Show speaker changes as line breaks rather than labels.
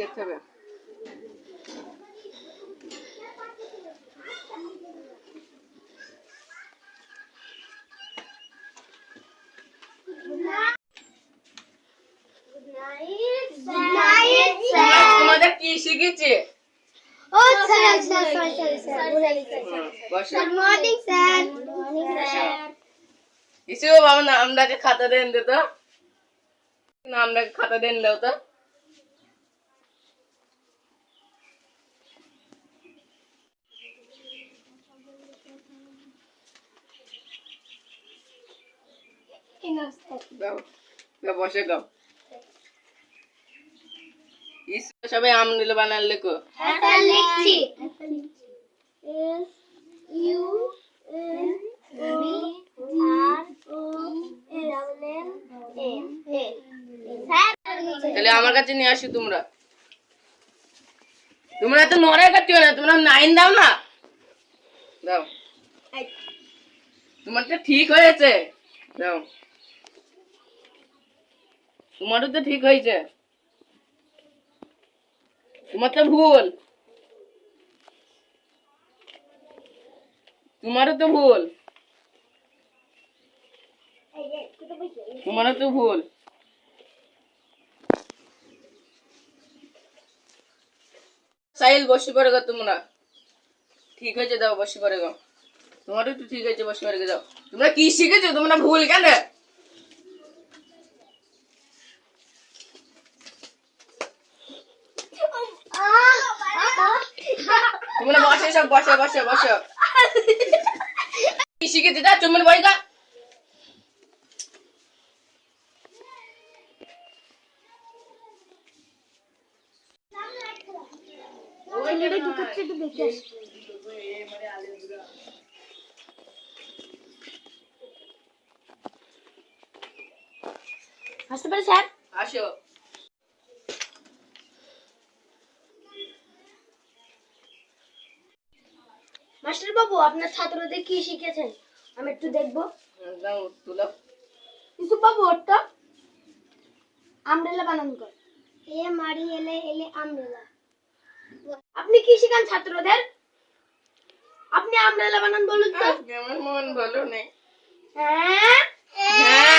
দেখতে হবে। তোমাদের কি শিখেছে?
ও স্যার গুড মর্নিং স্যার।
ইসু বাবা না আমরাকে খাতা দেন দে তো, না আমরাকে খাতা দেন দাও তো। দাও দাও বসে দাও। ইসু সবাই আমগুলো বানাল লেখো।
হ্যাঁ স্যার লিখছি। S U N B R O N N A sir
তাহলে আমার কাছে নিয়ে আসো তোমরা। তোমরা তো নড়ে কাটিও না, তোমরা 9 দাও না। দাও তোমারটা ঠিক হয়েছে, দাও তোমারও তো ঠিক হয়েছে, তোমার তো ভুল, তোমারও তো ভুল, তোমারও তো ভুল। সাইল বসে পড়ে গো তোমরা, ঠিক হয়েছে দাও বসে পড়ে গো, তোমারও তো ঠিক হয়েছে বসে পড়ে দাও। তোমরা কি শিখেছো? তোমরা ভুল কেন? তোমরা বসে সব বসে বসে বসে কি শিখেছো? যা চুম্বন বই গা।
আসতে পারে স্যার?
আসো।
মাস্টার বাবু আপনার ছাত্রদের কি শিখেছেন আমি একটু দেখবো।
দাও তুলো।
ইউসুফ বাবু ওটা আমব্রেলা বানান কর। এ মারি এলে এলে আমব্রেলা। আপনি কি শিখান ছাত্রদের? আপনি আমব্রেলা বানান বলুন তো।
কেমন মন ভালো নেই।
হ্যাঁ
হ্যাঁ